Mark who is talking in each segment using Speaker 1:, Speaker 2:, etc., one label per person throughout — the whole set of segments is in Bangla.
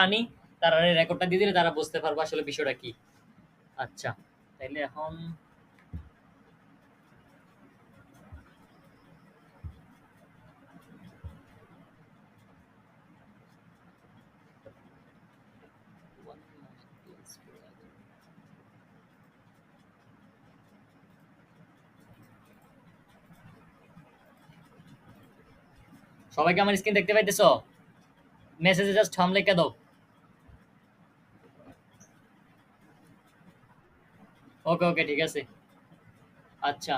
Speaker 1: আনি, তারা রেকর্ডটা দিয়ে দিলে তারা বুঝতে পারবো আসলে বিষয়টা কি। আচ্ছা, তাইলে এখন সবাইকে আমার স্ক্রিন দেখতে পাইতেছো? মেসেজে জাস্ট হাম লেখা দাও। ওকে ওকে, ঠিক আছে। আচ্ছা,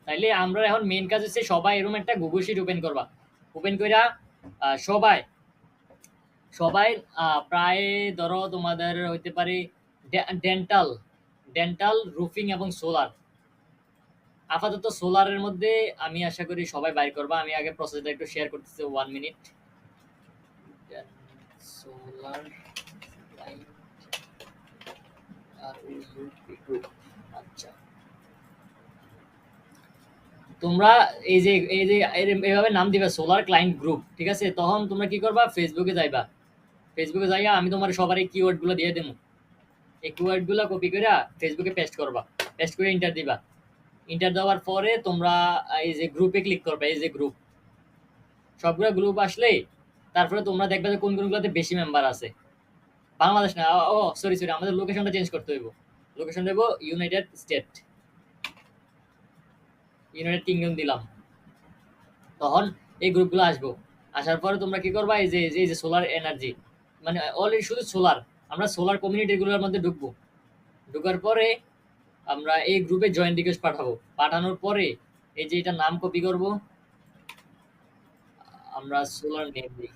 Speaker 1: তাইলে আমরা এখন মেইন কাজ হচ্ছে সবাই এরকম একটা গুগল শিট ওপেন করবা। ওপেন কইরা সবাই সবাই প্রায় ধরো তোমাদের হইতে পারে ডেন্টাল ডেন্টাল রুফিং এবং সোলার। আপাতত সোলারের মধ্যে আমি আশা করি সবাই বাইর করবা। আমি আগে প্রসেসটা একটু শেয়ার করতেছি 1 মিনিট। সোলার আচ্ছা, তোমরা এই যে এইভাবে নাম দিবা সোলার ক্লায়েন্ট গ্রুপ, ঠিক আছে? তখন তোমরা কি করবা, ফেসবুকে যাইবা। ফেসবুকে যাইয়া আমি তোমার সবার এই কিওয়ার্ড গুলো দিয়ে দেবো। এই কিওয়ার্ড গুলো কপি করে ফেসবুকে পেস্ট করবা। পেস্ট করে ইন্টার দিবা। ইন্টার দেওয়ার পরে তোমরা এই যে গ্রুপে ক্লিক করবে। এই যে গ্রুপ, সবগুলো গ্রুপ আসলে তারপরে তোমরা দেখবে যে কোন কোনগুলোতে বেশি মেম্বার আছে। বাংলাদেশ না, ও সরি সরি, আমাদের লোকেশনটা চেঞ্জ করতে হইব। লোকেশন দেবো ইউনাইটেড স্টেট, ইউনাইটেড কিংডম দিলাম। তখন এই গ্রুপগুলো আসবো। আসার পরে তোমরা কি করবা, এই যে সোলার এনার্জি, মানে অলরেডি শুধু সোলার, আমরা সোলার কমিউনিটিগুলোর মধ্যে ঢুকবো। ঢুকার পরে আমরা এই গ্রুপে জয়েন রিকোয়েস্ট পাঠাবো। পাঠানোর পরে এই যে এটা নাম কপি করব, আমরা সোলার নেম দিই,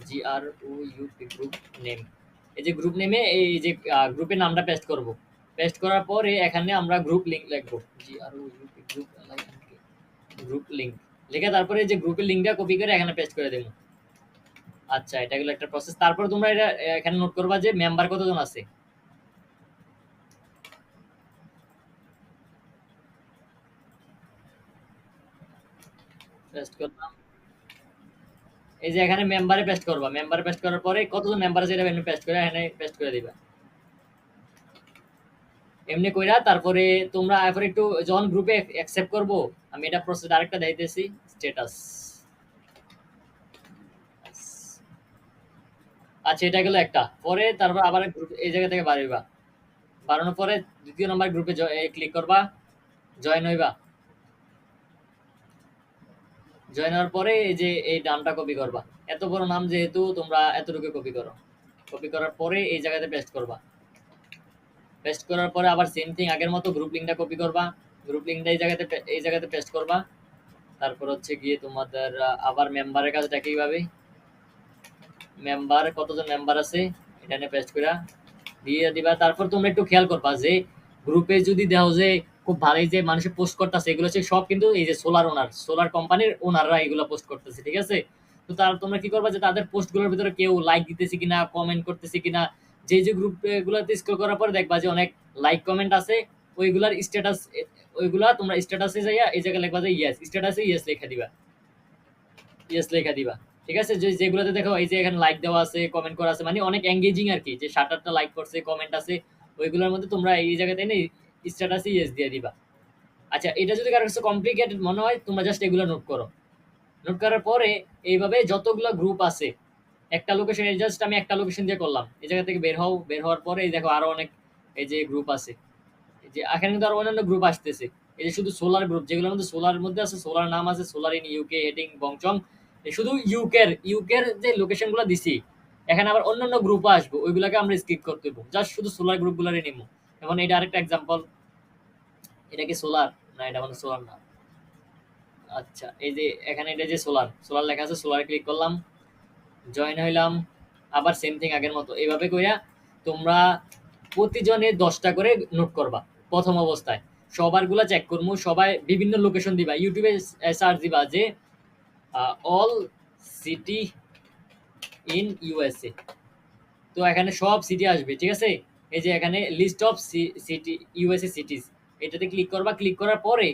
Speaker 1: GROUP গ্রুপ নেম। এই যে গ্রুপ নেমে এই যে গ্রুপের নামটা পেস্ট করব। পেস্ট করার পরে এখানে আমরা গ্রুপ লিংক লিখবো, GROUP গ্রুপ গ্রুপ লিংক লিখে তারপরে এই যে গ্রুপের লিংকটা কপি করে এখানে পেস্ট করে দেবো। আচ্ছা, এটা গেল একটা প্রসেস। তারপরে তোমরা এটা এখানে নোট করবা যে মেম্বার কতজন আছে। পেস্ট করলাম। এই যে এখানে মেম্বারে পেস্ট করবা। মেম্বারে পেস্ট করার পরে কতজন মেম্বার আছে এটা এখানে পেস্ট করে এখানে পেস্ট করে দিবা। এমনি কইরা তারপরে তোমরা এরপর একটু যখন গ্রুপে অ্যাকসেপ্ট করব, আমি এটা প্রসেস আরেকটা দেখাইতেছি, স্ট্যাটাস। আচ্ছা, এটা গেল একটা। পরে তারপর আবার গ্রুপ এই জায়গা থেকে বাড়াইবা। বাড়ানোর পরে দ্বিতীয় নাম্বার গ্রুপে ক্লিক করবা, জয়েন হইবা। জয়েন হওয়ার পরে এই যে এই নামটা কপি করবা। এত বড় নাম যেহেতু তোমরা এতটুকু কপি করো। কপি করার পরে এই জায়গাতে পেস্ট করবা। পেস্ট করার পরে আবার সেম থিং আগের মতো গ্রুপ লিংকটা কপি করবা। গ্রুপ লিংকটা এই জায়গাতে পেস্ট করবা। তারপর হচ্ছে গিয়ে তোমাদের আবার মেম্বারের কাজটা কিভাবে, মেম্বার কতজন মেম্বার আছে এখানে পেস্ট করে দিয়ে দিবা। তারপর তোমরা একটু খেয়াল করবা যে গ্রুপে যদি দেখো যে খুব ভালোই যে মানুষে পোস্ট করতেছে, এগুলো হচ্ছে সব কিন্তু এই যে সোলার ওনার, সোলার কোম্পানির ওনাররা এগুলো পোস্ট করতেছে, ঠিক আছে? তো তার তোমরা কি করবা যে তাদের পোস্টগুলোর ভিতরে কেউ লাইক দিতেছে কিনা, কমেন্ট করতেছে কিনা। যে গ্রুপ গুলোতে স্ক্রল করার পরে দেখবা যে অনেক লাইক কমেন্ট আছে, ওইগুলার স্ট্যাটাস, ওইগুলা তোমরা স্ট্যাটাসে যাইয়া এই জায়গায় লিখবা যে ইয়েস, স্ট্যাটাসে ইয়েস লেখা দিবা, ইয়েস লেখা দিবা। ঠিক আছে? যেগুলোতে দেখো এই যে এখানে লাইক দেওয়া আছে, কমেন্ট করা আছে, মানে অনেক এঙ্গেজিং আর কি, যে ৭-৮টা লাইক করছে, কমেন্ট আছে, ওইগুলোর মধ্যে তোমরা এই জায়গাতে এনে স্ট্যাটাসে ইয়েস দিয়ে দিবা। আচ্ছা, এটা যদি কারো কাছে কমপ্লিকেটেড মনে হয় তোমরা জাস্ট এগুলো নোট করো। নোট করার পরে এইভাবে যতগুলো গ্রুপ আছে একটা লোকেশন, জাস্ট আমি একটা লোকেশন দিয়ে করলাম। এই জায়গা থেকে বের হও। বের হওয়ার পরে এই দেখো আরো অনেক এই যে গ্রুপ আছে। এই যে এখানে কিন্তু আরো অন্যান্য গ্রুপ আসতেছে। এই যে শুধু সোলার গ্রুপ, যেগুলোর মধ্যে সোলার মধ্যে আছে, সোলার নাম আছে সোলার ইন ইউকে, হেডিং বংচং। এই শুধু ইউকের যে লোকেশন গুলো দিছি, এখানে আবার অন্যান্য গ্রুপও আসবো, ওইগুলাকে আমরা স্কিপ করতে দেবো। জাস্ট শুধু সোলার গ্রুপ গুলারই নিবো। যেমন এটা আরেকটা এক্সাম্পল। এটা কি সোলার? না, এটা মানে সোলার না। আচ্ছা, এই যে এখানে এটা যে সোলার, সোলার লেখা আছে, সোলার ক্লিক করলাম, জয়েন হইলাম। আবার সেম থিং আগের মতো এইভাবে কইরা তোমরা প্রতিজনে 10টা করে নোট করবা। প্রথম অবস্থায় সবারগুলা চেক করবো। সবাই বিভিন্ন লোকেশন দিবা। ইউটিউবে সার্চ দিবা যে অল সিটি ইন ইউএসএ। তো এখানে সব সিটি আসবে, ঠিক আছে? এই যে এখানে list of city USA cities, এটাতে ক্লিক করবা। ক্লিক করার পরে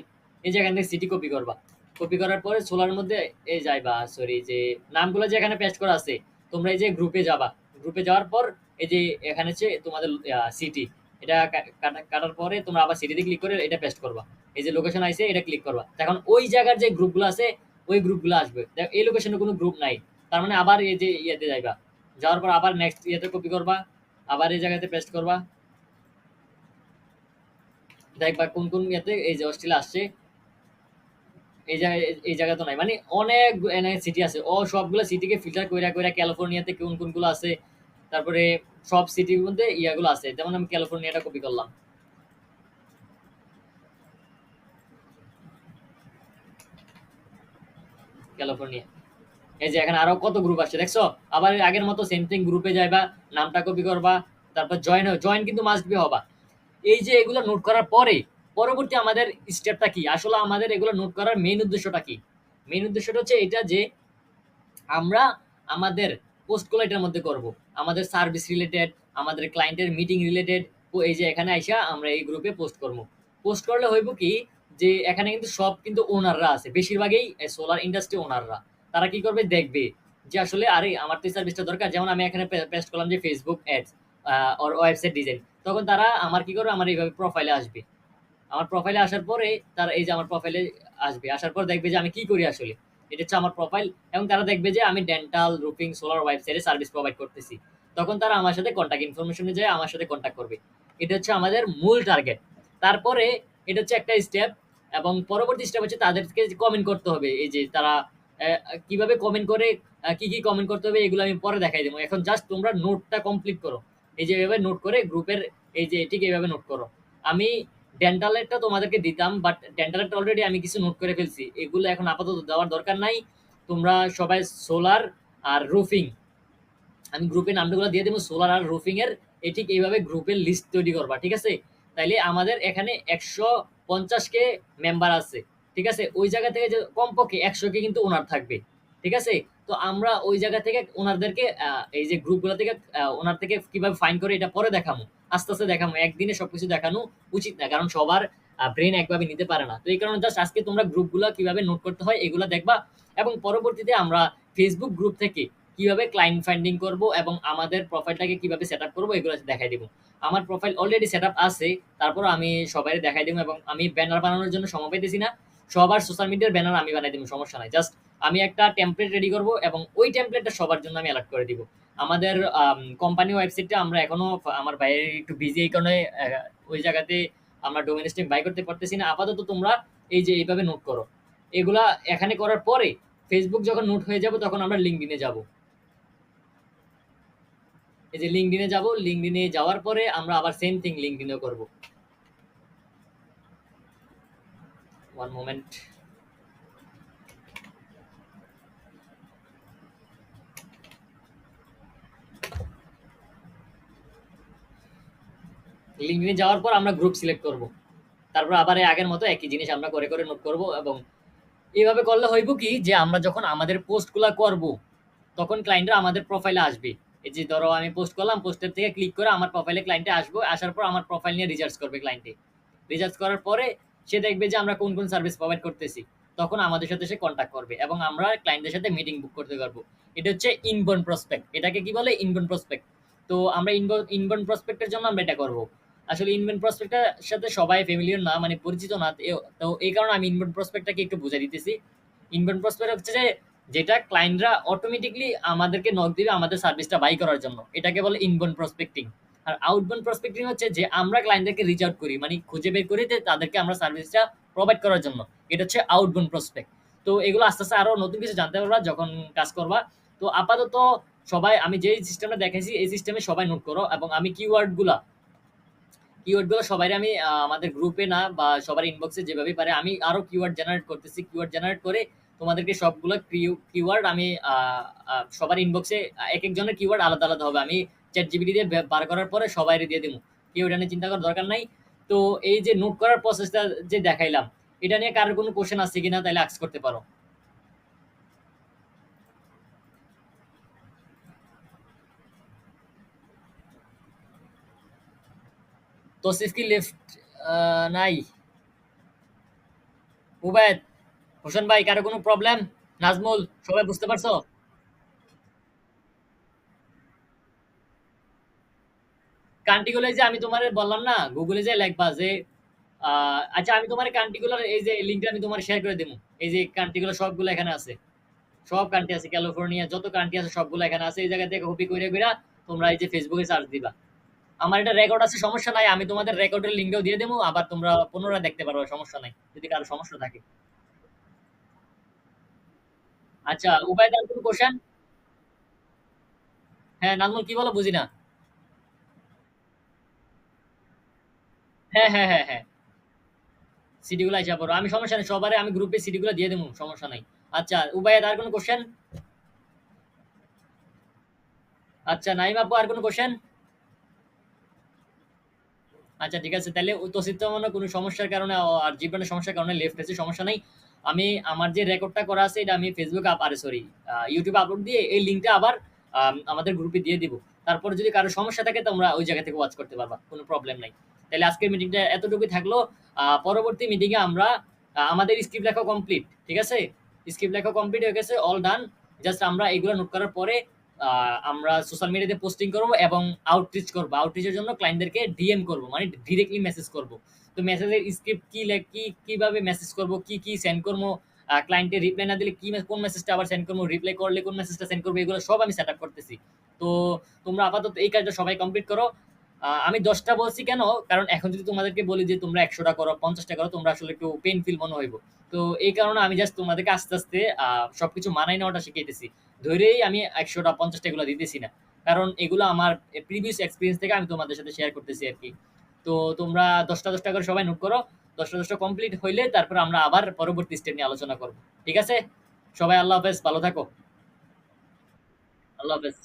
Speaker 1: এই যে এখান থেকে সিটি কপি করবা। কপি করার পরে সোলার মধ্যে এই যাইবা, সরি, যে নামগুলো যে এখানে পেস্ট করা আছে, তোমরা এই যে গ্রুপে যাবা। গ্রুপে যাওয়ার পর এই যে এখানে হচ্ছে তোমাদের সিটি, এটা কাটার পরে তোমরা আবার সিটিতে ক্লিক করে এটা পেস্ট করবা। এই যে লোকেশন আইছে এটা ক্লিক করবা, এখন ওই জায়গার যে গ্রুপগুলো আছে ওই গ্রুপগুলো আসবে। দেখো এই লোকেশনে কোনো গ্রুপ নাই, তার মানে আবার এই যে ইয়েতে যাইবা, যাওয়ার পর আবার নেক্সট ইয়েতে কপি করবা, আবার এই জায়গাতে পেস্ট করবা, দেখবা কোন কোন ইয়েতে এই যে অস্ট্রেলিয়া আসছে। এই জায়গায় এই জায়গা তো নাই, মানে অনেক সিটি আছে, ও সবগুলো সিটিকে ফিল্টার কইরা কইরা ক্যালিফোর্নিয়াতে কোন কোনগুলো আছে, তারপরে সব সিটির মধ্যে ইয়াগুলো আছে, যেমন আমি ক্যালিফোর্নিয়াটা কপি করলাম, ক্যালিফোর্নিয়া। এই যে এখানে আরো কত গ্রুপ আসছে দেখছো, আবার আগের মতো সেম থিং, গ্রুপে যাইবা, নামটা কপি করবা, তারপর জয়েন কিন্তু মাস্ট বি হবা। এই যে এগুলো নোট করার পরে পরবর্তী আমাদের স্টেপটা কি, আসলে আমাদের এগুলো নোট করার মেইন উদ্দেশ্যটা কি? মেইন উদ্দেশ্যটা হচ্ছে এটা যে আমরা আমাদের পোস্টগুলো এটার মধ্যে করব, আমাদের সার্ভিস রিলেটেড, আমাদের ক্লায়েন্টের মিটিং রিলেটেড। এই যে এখানে আইসা আমরা এই গ্রুপে পোস্ট করব। পোস্ট করলে হইব কি, যে এখানে কিন্তু সব কিন্তু ওনাররা আছে, বেশিরভাগই সোলার ইন্ডাস্ট্রি ওনাররা। তারা কি করবে, দেখবে যে আসলে আরে আমার তো এই সার্ভিসটা দরকার, যেমন আমি এখানে পেস্ট করলাম যে ফেসবুক অ্যাডস ওর ওয়েবসাইট ডিজাইন, তখন তারা আমার কি করবে, আমার এইভাবে প্রোফাইলে আসবে। আমার প্রোফাইলে আসার পরে তারা এই যে আমার প্রোফাইলে আসবে, আসার পর দেখবে যে আমি কি করি আসলে, এটা হচ্ছে আমার প্রোফাইল, এবং তারা দেখবে যে আমি ডেন্টাল, রুফিং, সোলার ওয়েবসাইটে সার্ভিস প্রোভাইড করতেছি। তখন তারা আমার সাথে কন্ট্যাক্ট ইনফরমেশনে যায় আমার সাথে কন্ট্যাক্ট করবে। এটা হচ্ছে আমাদের মূল টার্গেট। তারপরে এটা হচ্ছে একটা স্টেপ, এবং পরবর্তী স্টেপ হচ্ছে তাদেরকে কমেন্ট করতে হবে। এই যে তারা কিভাবে কমেন্ট করে, কি কি কমেন্ট করতে হবে এগুলো আমি পরে দেখাই দেবো। এখন জাস্ট তোমরা নোটটা কমপ্লিট করো, এই যে এভাবে নোট করে গ্রুপের এই যে ঠিক এইভাবে নোট করো। আমি ডেন্টালেরটা তোমাদেরকে দিতাম, বাট ডেন্টালেরটা অলরেডি আমি কিছু নোট করে ফেলছি, এগুলো এখন আপাতত দেওয়ার দরকার নাই। তোমরা সবাই সোলার আর রুফিং, আমি গ্রুপের নামগুলো দিয়ে দেবো, সোলার আর রুফিং এর এই ঠিক এইভাবে গ্রুপের লিস্ট তৈরি করবা, ঠিক আছে? তাইলে আমাদের এখানে 150 কে মেম্বার আছে, ঠিক আছে? ওই জায়গা থেকে যে কমপক্ষে 100 কে কিন্তু ওনার থাকবে, ঠিক আছে? তো আমরা ওই জায়গা থেকে ওনারদেরকে এই যে গ্রুপগুলো থেকে ওনার থেকে কিভাবে ফাইন করে এটা পরে দেখামো, আস্তে আস্তে দেখামো, একদিনে সবকিছু দেখানো উচিত না, কারণ সবার ব্রেন একভাবে নিতে পারে না। তো এই কারণে জাস্ট আজকে তোমরা গ্রুপগুলো কিভাবে নোট করতে হয় এগুলো দেখবা, এবং পরবর্তীতে আমরা ফেসবুক গ্রুপ থেকে কিভাবে ক্লায়েন্ট ফাইন্ডিং করব এবং আমাদের প্রোফাইলটাকে কিভাবে সেট আপ করবো এগুলো দেখাই দিব। আমার প্রোফাইল অলরেডি সেট আপ আছে, তারপর আমি সবাই দেখাই দিব, এবং আমি ব্যানার বানানোর জন্য সময় পাইতেছি না, সবার সোশ্যাল মিডিয়ার ব্যানার আমি বানাই দিব, সমস্যা নাই। জাস্ট আমি একটা টেমপ্লেট রেডি করব এবং ওই টেমপ্লেটটা সবার জন্য আমি অ্যালার্ট করে দিব। আমাদের কোম্পানি ওয়েবসাইটটা আমরা এখনো, আমার বাইরে একটু বিজি, এই কারণে ওই জায়গাতে আমরা ডোমেন স্ট্রিম বাই করতে পারতেছি না। আপাতত তোমরা এই যে এইভাবে নোট করো, এগুলা এখানে করার পরে ফেসবুক যখন নোট হয়ে যাব তখন আমরা লিঙ্কডিনে যাব। এই যে লিঙ্কডিনে যাব, লিঙ্কডিনে যাওয়ার পরে আমরা আবার সেম থিং লিঙ্কডিনেও করব। One moment. লিঙ্কডিনে যাওয়ার পর আমরা গ্রুপ সিলেক্ট করব, তারপর আবার এই আগের মতো একই জিনিস আমরা করে করে নোট করব। এবং এইভাবে করলে হইব কি, যে আমরা যখন আমাদের পোস্টগুলা করব তখন ক্লায়েন্টরা আমাদের প্রোফাইলে আসবে। এই যে ধরো আমি পোস্ট করলাম, পোস্টের থেকে ক্লিক করে আমার প্রোফাইলে ক্লায়েন্টে আসবো, আসার পর আমার প্রোফাইল নিয়ে রিসার্চ করবে ক্লায়েন্টে। রিসার্চ করার পরে সে দেখবে যে আমরা কোন কোন সার্ভিস প্রোভাইড করতেছি, তখন আমাদের সাথে সে কন্ট্যাক্ট করবে এবং আমরা ক্লায়েন্টের সাথে মিটিং বুক করতে পারবো। এটা হচ্ছে ইনবাউন্ড প্রসপেক্ট, এটাকে কি বলে, ইনবাউন্ড প্রসপেক্ট। তো আমরা ইনবাউন্ড প্রসপেক্টের জন্য আমরা এটা করবো। আসলে ইনবাউন্ড প্রসপেক্টের সাথে সবাই ফ্যামিলিয়ার না, মানে পরিচিত না, তো এই কারণে আমি ইনবাউন্ড প্রসপেক্টটাকে একটু বুঝাই দিতেছি। ইনবাউন্ড প্রসপেক্ট হচ্ছে যে যেটা ক্লায়েন্টরা অটোমেটিকলি আমাদেরকে নক দিবে আমাদের সার্ভিসটা বাই করার জন্য, এটাকে বলে ইনবাউন্ড প্রসপেক্টিং। আর আউটবাউন্ড প্রসপেক্টিং হচ্ছে যে আমরা ক্লায়েন্টদেরকে রিচ আউট করি, মানে খুঁজে বের করি যে তাদেরকে আমরা সার্ভিসটা প্রোভাইড করার জন্য, এটা হচ্ছে আউটবাউন্ড প্রসপেক্ট। তো এগুলো আস্তে আস্তে আরো নতুন কিছু জানতে পারবা যখন কাজ করবা। তো আপাতত সবাই আমি যেই সিস্টেমটা দেখাইছি এই সিস্টেমে সবাই নোট করো, এবং আমি কিওয়ার্ডগুলো সবাই আমি আমাদের গ্রুপে না বা সবার ইনবক্সে যেভাবে পারে আমি আরো কিওয়ার্ড জেনারেট করতেছি, কিওয়ার্ড জেনারেট করে তোমাদেরকে সবগুলো কিওয়ার্ড আমি সবার ইনবক্সে এক একজনের কিওয়ার্ড আলাদা আলাদা হবে, আমি চ্যাট জিপিটি দিয়ে বার করার পরে সবাই দিয়ে দেবো, কেউ এটা নিয়ে চিন্তা করার দরকার নাই। তো এই যে নোট করার প্রসেসটা যে দেখাইলাম, এটা নিয়ে কারোর কোনো কোশ্চেন আছে কিনা তাহলে আস্ক করতে পারো। তৌসিফ কি লেফট নাই? উবায়দ, হোসেন ভাই, কারো কোনো প্রবলেম? নাজমুল, সবাই বুঝতে পারছো? কান্ট্রিগুলো যে আমি তোমারে বললাম না, গুগলে যে লিখবা যে আচ্ছা আমি তোমার কান্ট্রিগুলোর এই যে লিঙ্কটা আমি তোমার শেয়ার করে দেবো। এই যে কান্ট্রিগুলো সবগুলো এখানে আছে। সব কান্ট্রি আছে, ক্যালিফোর্নিয়া যত কান্ট্রি আছে সবগুলো এখানে আছে। এই জায়গা থেকে কপি কইরা কইরা তোমরা এই যে ফেসবুকে সার্চ দিবা। আমার এটা রেকর্ড আছে, সমস্যা নাই। আমি তোমাদের রেকর্ডের লিঙ্কও দিয়ে দেবো। আবার তোমরা পুনরায় দেখতে পারো, সমস্যা নাই। যদি কারো সমস্যা থাকে। আচ্ছা, উবাইদ আর কোন কোশ্চেন? হ্যাঁ, নাজমুল কি বলো বুঝি না। হ্যাঁ, হ্যাঁ, হ্যাঁ, হ্যাঁ। সিডি গুলো আইসা পড়ো। আমি সমস্যা নাই। সবারে আমি গ্রুপে সিডি গুলো দিয়ে দেবো। সমস্যা নাই। আচ্ছা, উবাইদ আর কোন কোশ্চেন? আচ্ছা, নাইম আপু আর কোন কোশ্চেন? আচ্ছা ঠিক আছে। তাইলে তৌসিফ তো মনে হয় কোনো সমস্যার কারণে আর জীবনের সমস্যার কারণে লেফট হয়েছে। সমস্যা নাই। আমি আমার যে রেকর্ডটা করা আছে এটা আমি Facebook আরে সরি YouTube এ আপলোড দিয়ে এই লিঙ্কটা আবার আমাদের গ্রুপে দিয়ে দিব। তারপরে যদি কারো সমস্যা থাকে তোমরা ওই জায়গা থেকে ওয়াচ করতে পারবা। কোনো প্রবলেম নাই। তাইলে আজকের মিটিংটা এতটুকুই থাকলো। পরবর্তী মিটিং এ আমরা আমাদের স্ক্রিপ্ট লেখা কমপ্লিট। ঠিক আছে? স্ক্রিপ্ট লেখা কমপ্লিট হয়ে গেছে, অল ডান। জাস্ট আমরা এগুলো নোট করার পরে আমরা সোশ্যাল মিডিয়াতে পোস্টিং করব এবং আউটরিচ করব। আউটরিচের জন্য ক্লায়েন্টদেরকে ডিএম করব, মানে ডিরেক্টলি মেসেজ করব। তো মেসেজের স্ক্রিপ্ট কি কিভাবে মেসেজ করব, কি সেন্ড করব, ক্লায়েন্টের রিপ্লাই না দিলে কোন মেসেজটা আবার সেন্ড করব, রিপ্লাই করলে কোন মেসেজটা সেন্ড করব, এগুলো সব আমি সেটআপ করতেছি। তো তোমরা আপাতত এই কাজটা সবাই কমপ্লিট করো। আমি 10টা বলছি কেন? কারণ এখন যদি তোমাদেরকে বলি যে তোমরা 100টা করো, 50টা করো, তোমরা আসলে একটু পেইন ফিল মনে হইব। তো এই কারণে আমি জাস্ট তোমাদেরকে আস্তে, আস্তে সবকিছু মানায় নেওয়াটা শিখাইতেছি। ধরেই আমি 100টা 50টা এগুলো দিতেছি না। কারণ এগুলো আমার প্রিভিয়াস এক্সপেরিয়েন্স থেকে আমি তোমাদের সাথে শেয়ার করতেছি আরকি। তো তোমরা 10টা 10টা করে সবাই নোট করো। 10টা 10টা কমপ্লিট হইলে তারপর আমরা আবার পরবর্তী স্টেপ নিয়ে আলোচনা করব। ঠিক আছে? সবাই আল্লাহ হাফেজ, ভালো থাকো। আল্লাহ হাফেজ।